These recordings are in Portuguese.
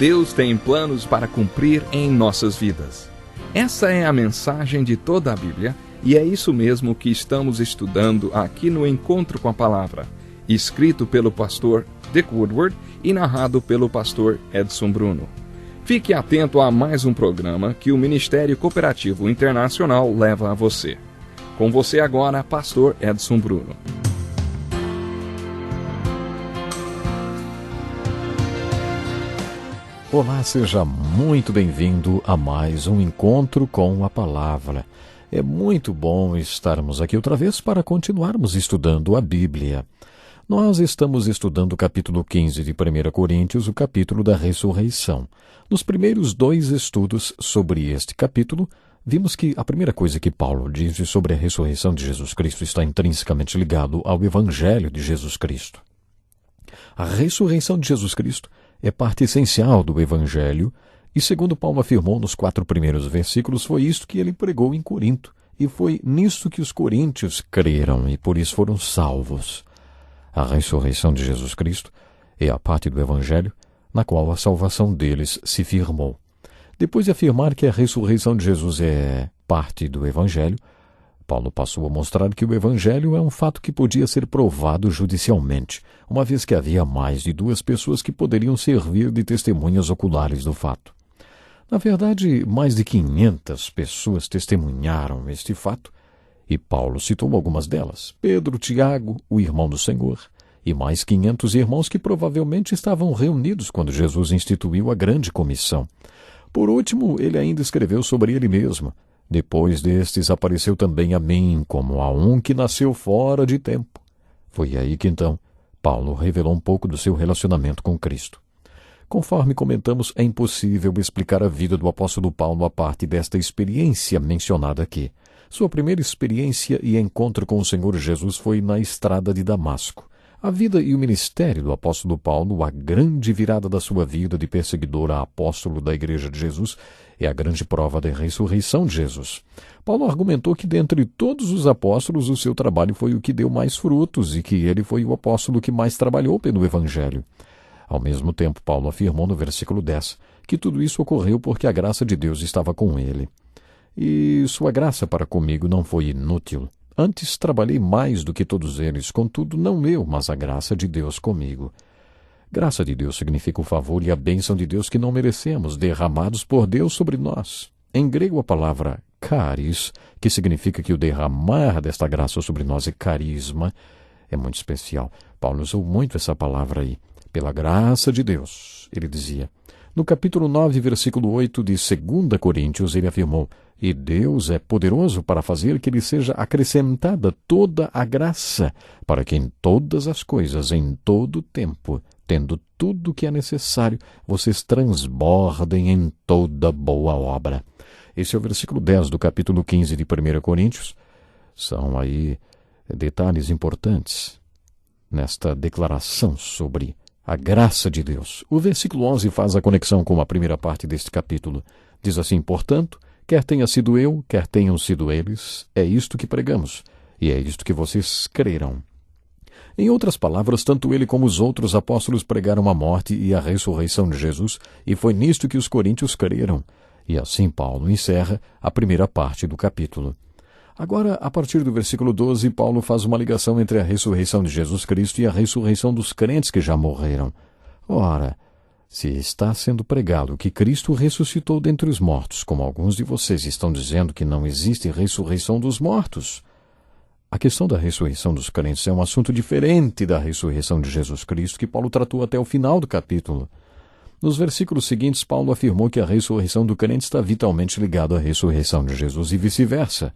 Deus tem planos para cumprir em nossas vidas. Essa é a mensagem de toda a Bíblia e é isso mesmo que estamos estudando aqui no Encontro com a Palavra, escrito pelo pastor Dick Woodward e narrado pelo pastor Edson Bruno. Fique atento a mais um programa que o Ministério Cooperativo Internacional leva a você. Com você agora, pastor Edson Bruno. Olá, seja muito bem-vindo a mais um Encontro com a Palavra. É muito bom estarmos aqui outra vez para continuarmos estudando a Bíblia. Nós estamos estudando o capítulo 15 de 1 Coríntios, o capítulo da ressurreição. Nos primeiros 2 estudos sobre este capítulo, vimos que a primeira coisa que Paulo diz sobre a ressurreição de Jesus Cristo está intrinsecamente ligado ao Evangelho de Jesus Cristo. A ressurreição de Jesus Cristo é parte essencial do Evangelho e, segundo Paulo afirmou nos 4 primeiros versículos, foi isto que ele pregou em Corinto e foi nisto que os coríntios creram e por isso foram salvos. A ressurreição de Jesus Cristo é a parte do Evangelho na qual a salvação deles se firmou. Depois de afirmar que a ressurreição de Jesus é parte do Evangelho, Paulo passou a mostrar que o Evangelho é um fato que podia ser provado judicialmente, uma vez que havia mais de 2 pessoas que poderiam servir de testemunhas oculares do fato. Na verdade, mais de 500 pessoas testemunharam este fato, e Paulo citou algumas delas: Pedro, Tiago, o irmão do Senhor, e mais 500 irmãos que provavelmente estavam reunidos quando Jesus instituiu a grande comissão. Por último, ele ainda escreveu sobre ele mesmo: depois destes apareceu também a mim, como a um que nasceu fora de tempo. Foi aí que então Paulo revelou um pouco do seu relacionamento com Cristo. Conforme comentamos, é impossível explicar a vida do apóstolo Paulo a parte desta experiência mencionada aqui. Sua primeira experiência e encontro com o Senhor Jesus foi na estrada de Damasco. A vida e o ministério do apóstolo Paulo, a grande virada da sua vida de perseguidor a apóstolo da Igreja de Jesus, é a grande prova da ressurreição de Jesus. Paulo argumentou que dentre todos os apóstolos o seu trabalho foi o que deu mais frutos e que ele foi o apóstolo que mais trabalhou pelo Evangelho. Ao mesmo tempo, Paulo afirmou no versículo 10 que tudo isso ocorreu porque a graça de Deus estava com ele. E sua graça para comigo não foi inútil. Antes trabalhei mais do que todos eles, contudo não eu, mas a graça de Deus comigo. Graça de Deus significa o favor e a bênção de Deus que não merecemos, derramados por Deus sobre nós. Em grego a palavra charis, que significa que o derramar desta graça sobre nós é carisma, é muito especial. Paulo usou muito essa palavra aí. Pela graça de Deus, ele dizia. No capítulo 9, versículo 8 de 2 Coríntios, ele afirmou: e Deus é poderoso para fazer que lhe seja acrescentada toda a graça, para que em todas as coisas, em todo o tempo, tendo tudo o que é necessário, vocês transbordem em toda boa obra. Esse é o versículo 10 do capítulo 15 de 1 Coríntios. São aí detalhes importantes nesta declaração sobre a graça de Deus. O versículo 11 faz a conexão com a primeira parte deste capítulo. Diz assim: portanto, quer tenha sido eu, quer tenham sido eles, é isto que pregamos, e é isto que vocês creram. Em outras palavras, tanto ele como os outros apóstolos pregaram a morte e a ressurreição de Jesus, e foi nisto que os coríntios creram. E assim Paulo encerra a primeira parte do capítulo. Agora, a partir do versículo 12, Paulo faz uma ligação entre a ressurreição de Jesus Cristo e a ressurreição dos crentes que já morreram. Ora, se está sendo pregado que Cristo ressuscitou dentre os mortos, como alguns de vocês estão dizendo que não existe ressurreição dos mortos, a questão da ressurreição dos crentes é um assunto diferente da ressurreição de Jesus Cristo, que Paulo tratou até o final do capítulo. Nos versículos seguintes, Paulo afirmou que a ressurreição do crente está vitalmente ligada à ressurreição de Jesus e vice-versa.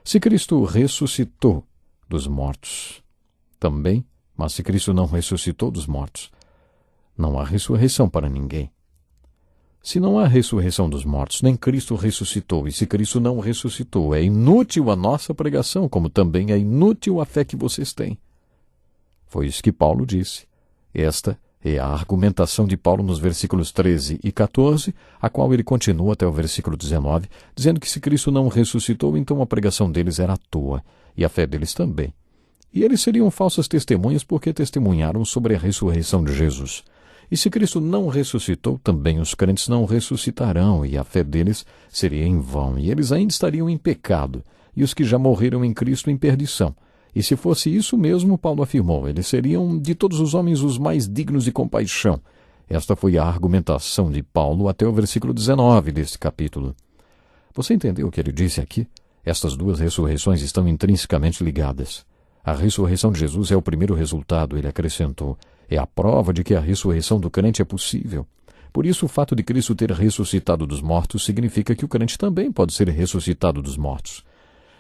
Se Cristo ressuscitou dos mortos também, mas se Cristo não ressuscitou dos mortos, não há ressurreição para ninguém. Se não há ressurreição dos mortos, nem Cristo ressuscitou, e se Cristo não ressuscitou, é inútil a nossa pregação, como também é inútil a fé que vocês têm. Foi isso que Paulo disse. Esta é a argumentação de Paulo nos versículos 13 e 14, a qual ele continua até o versículo 19, dizendo que se Cristo não ressuscitou, então a pregação deles era à toa, e a fé deles também. E eles seriam falsas testemunhas porque testemunharam sobre a ressurreição de Jesus. E se Cristo não ressuscitou, também os crentes não ressuscitarão, e a fé deles seria em vão, e eles ainda estariam em pecado, e os que já morreram em Cristo em perdição. E se fosse isso mesmo, Paulo afirmou, eles seriam de todos os homens os mais dignos de compaixão. Esta foi a argumentação de Paulo até o versículo 19 deste capítulo. Você entendeu o que ele disse aqui? Estas duas ressurreições estão intrinsecamente ligadas. A ressurreição de Jesus é o primeiro resultado, ele acrescentou. É a prova de que a ressurreição do crente é possível. Por isso, o fato de Cristo ter ressuscitado dos mortos significa que o crente também pode ser ressuscitado dos mortos.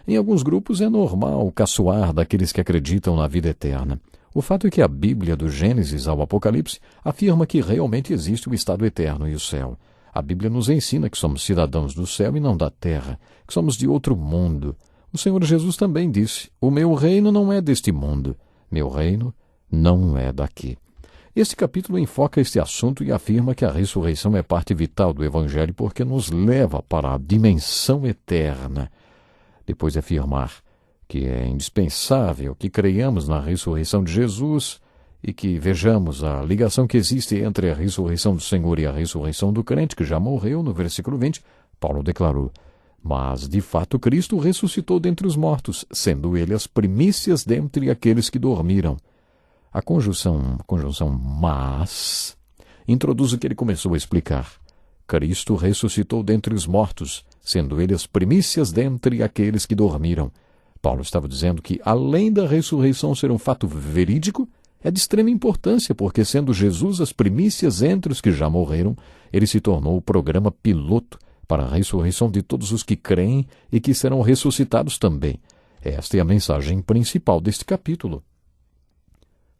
Em alguns grupos é normal caçoar daqueles que acreditam na vida eterna. O fato é que a Bíblia, do Gênesis ao Apocalipse, afirma que realmente existe o estado eterno e o céu. A Bíblia nos ensina que somos cidadãos do céu e não da terra, que somos de outro mundo. O Senhor Jesus também disse, o meu reino não é deste mundo, meu reino não é daqui. Este capítulo enfoca este assunto e afirma que a ressurreição é parte vital do Evangelho porque nos leva para a dimensão eterna. Depois de afirmar que é indispensável que creiamos na ressurreição de Jesus e que vejamos a ligação que existe entre a ressurreição do Senhor e a ressurreição do crente que já morreu, no versículo 20, Paulo declarou, mas de fato Cristo ressuscitou dentre os mortos, sendo ele as primícias dentre aqueles que dormiram. A conjunção mas introduz o que ele começou a explicar. Cristo ressuscitou dentre os mortos, sendo ele as primícias dentre aqueles que dormiram. Paulo estava dizendo que, além da ressurreição ser um fato verídico, é de extrema importância, porque sendo Jesus as primícias entre os que já morreram, ele se tornou o programa piloto para a ressurreição de todos os que creem e que serão ressuscitados também. Esta é a mensagem principal deste capítulo.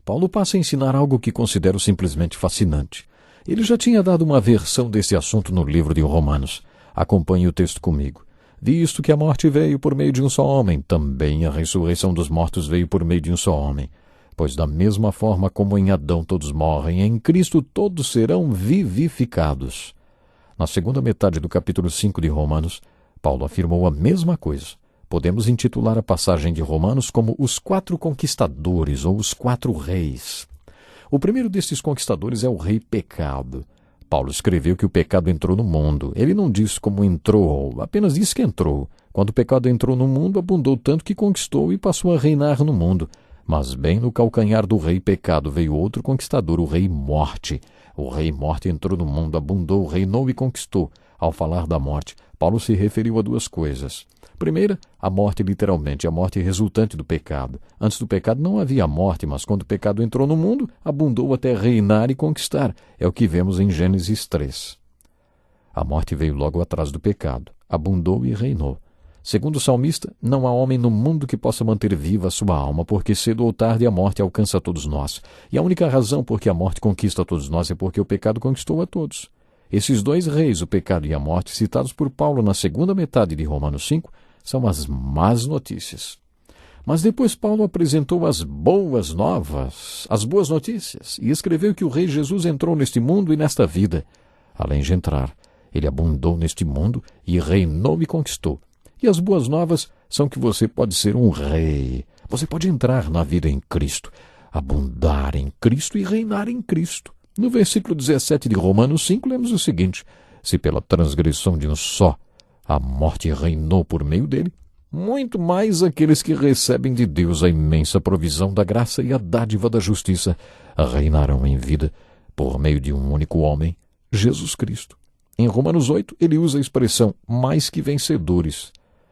Paulo passa a ensinar algo que considero simplesmente fascinante. Ele já tinha dado uma versão desse assunto no livro de Romanos. Acompanhe o texto comigo. Visto que a morte veio por meio de um só homem, também a ressurreição dos mortos veio por meio de um só homem. Pois da mesma forma como em Adão todos morrem, em Cristo todos serão vivificados. Na segunda metade do capítulo 5 de Romanos, Paulo afirmou a mesma coisa. Podemos intitular a passagem de Romanos como os 4 conquistadores ou os 4 reis. O primeiro destes conquistadores é o rei pecado. Paulo escreveu que o pecado entrou no mundo. Ele não diz como entrou, apenas diz que entrou. Quando o pecado entrou no mundo, abundou tanto que conquistou e passou a reinar no mundo. Mas bem no calcanhar do rei pecado veio outro conquistador, o rei morte. O rei morte entrou no mundo, abundou, reinou e conquistou. Ao falar da morte, Paulo se referiu a 2 coisas. Primeira, a morte literalmente, a morte resultante do pecado. Antes do pecado não havia morte, mas quando o pecado entrou no mundo, abundou até reinar e conquistar. É o que vemos em Gênesis 3. A morte veio logo atrás do pecado, abundou e reinou. Segundo o salmista, não há homem no mundo que possa manter viva a sua alma, porque cedo ou tarde a morte alcança a todos nós. E a única razão por que a morte conquista a todos nós é porque o pecado conquistou a todos. Esses 2 reis, o pecado e a morte, citados por Paulo na segunda metade de Romanos 5, são as más notícias. Mas depois Paulo apresentou as boas novas, as boas notícias, e escreveu que o Rei Jesus entrou neste mundo e nesta vida. Além de entrar, ele abundou neste mundo e reinou e conquistou. E as boas novas são que você pode ser um rei. Você pode entrar na vida em Cristo, abundar em Cristo e reinar em Cristo. No versículo 17 de Romanos 5, lemos o seguinte: se pela transgressão de um só a morte reinou por meio dele, muito mais aqueles que recebem de Deus a imensa provisão da graça e a dádiva da justiça reinarão em vida por meio de um único homem, Jesus Cristo. Em Romanos 8, ele usa a expressão mais que vencedores.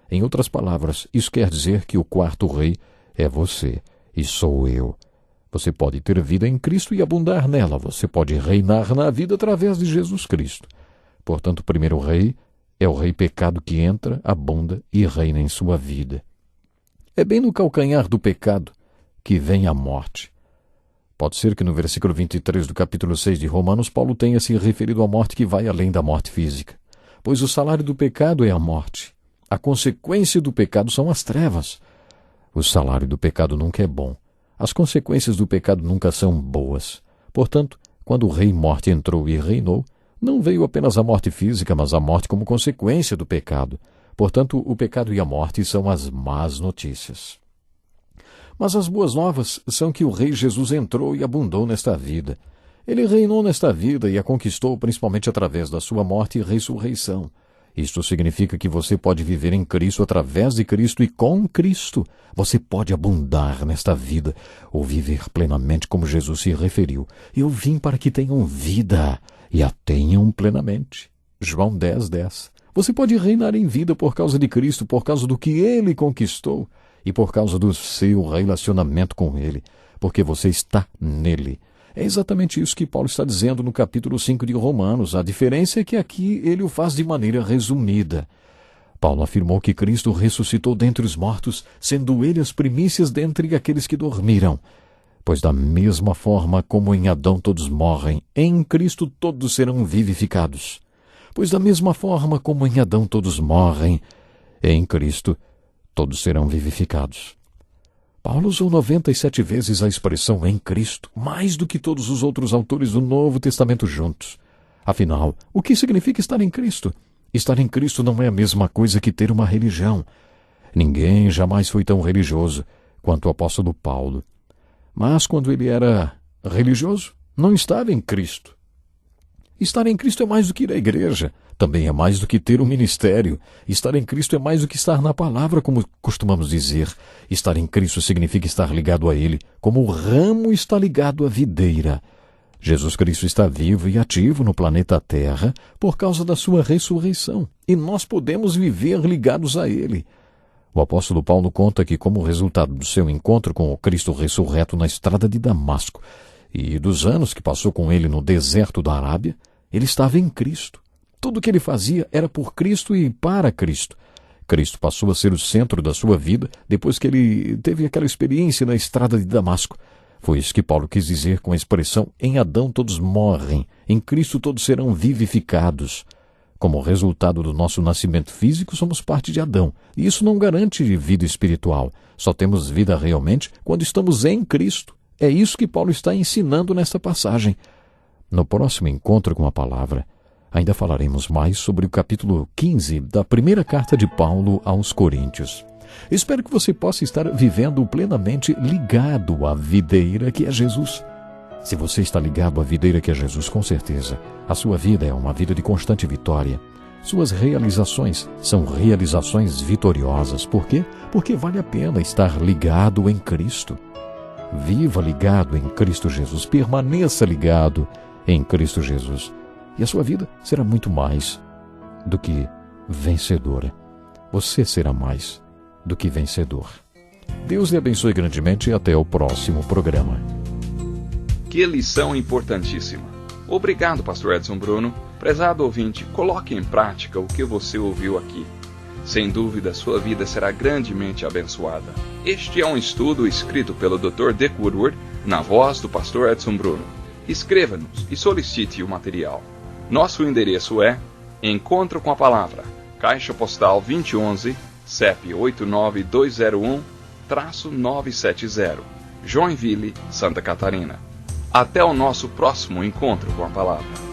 Em outras palavras, isso quer dizer que o 4º rei é você e sou eu. Você pode ter vida em Cristo e abundar nela. Você pode reinar na vida através de Jesus Cristo. Portanto, o primeiro rei é o rei pecado que entra, abunda e reina em sua vida. É bem no calcanhar do pecado que vem a morte. Pode ser que no versículo 23 do capítulo 6 de Romanos, Paulo tenha se referido à morte que vai além da morte física. Pois o salário do pecado é a morte. A consequência do pecado são as trevas. O salário do pecado nunca é bom. As consequências do pecado nunca são boas. Portanto, quando o rei morte entrou e reinou, não veio apenas a morte física, mas a morte como consequência do pecado. Portanto, o pecado e a morte são as más notícias. Mas as boas novas são que o Rei Jesus entrou e abundou nesta vida. Ele reinou nesta vida e a conquistou principalmente através da sua morte e ressurreição. Isto significa que você pode viver em Cristo, através de Cristo e com Cristo. Você pode abundar nesta vida ou viver plenamente como Jesus se referiu. Eu vim para que tenham vida e a tenham plenamente. João 10:10. Você pode reinar em vida por causa de Cristo, por causa do que Ele conquistou e por causa do seu relacionamento com Ele, porque você está nele. É exatamente isso que Paulo está dizendo no capítulo 5 de Romanos. A diferença é que aqui ele o faz de maneira resumida. Paulo afirmou que Cristo ressuscitou dentre os mortos, sendo ele as primícias dentre aqueles que dormiram. Pois da mesma forma como em Adão todos morrem, em Cristo todos serão vivificados. Pois da mesma forma como em Adão todos morrem, em Cristo todos serão vivificados. Paulo usou 97 vezes a expressão em Cristo, mais do que todos os outros autores do Novo Testamento juntos. Afinal, o que significa estar em Cristo? Estar em Cristo não é a mesma coisa que ter uma religião. Ninguém jamais foi tão religioso quanto o apóstolo Paulo. Mas quando ele era religioso, não estava em Cristo. Estar em Cristo é mais do que ir à igreja, também é mais do que ter um ministério. Estar em Cristo é mais do que estar na palavra, como costumamos dizer. Estar em Cristo significa estar ligado a Ele, como o ramo está ligado à videira. Jesus Cristo está vivo e ativo no planeta Terra por causa da sua ressurreição, e nós podemos viver ligados a Ele. O apóstolo Paulo conta que, como resultado do seu encontro com o Cristo ressurreto na estrada de Damasco e dos anos que passou com ele no deserto da Arábia, ele estava em Cristo. Tudo o que ele fazia era por Cristo e para Cristo. Cristo passou a ser o centro da sua vida depois que ele teve aquela experiência na estrada de Damasco. Foi isso que Paulo quis dizer com a expressão em Adão todos morrem, em Cristo todos serão vivificados. Como resultado do nosso nascimento físico, somos parte de Adão. E isso não garante vida espiritual. Só temos vida realmente quando estamos em Cristo. É isso que Paulo está ensinando nesta passagem. No próximo encontro com a palavra, ainda falaremos mais sobre o capítulo 15 da primeira carta de Paulo aos Coríntios. Espero que você possa estar vivendo plenamente ligado à videira que é Jesus. Se você está ligado à videira que é Jesus, com certeza, a sua vida é uma vida de constante vitória. Suas realizações são realizações vitoriosas. Por quê? Porque vale a pena estar ligado em Cristo. Viva ligado em Cristo Jesus, permaneça ligado em Cristo Jesus. E a sua vida será muito mais do que vencedora. Você será mais do que vencedor. Deus lhe abençoe grandemente e até o próximo programa. Que lição importantíssima. Obrigado, pastor Edson Bruno. Prezado ouvinte, coloque em prática o que você ouviu aqui. Sem dúvida, sua vida será grandemente abençoada. Este é um estudo escrito pelo Dr. Dick Woodward, na voz do pastor Edson Bruno. Escreva-nos e solicite o material. Nosso endereço é Encontro com a Palavra, Caixa Postal 2011, CEP 89201-970, Joinville, Santa Catarina. Até o nosso próximo encontro com a Palavra.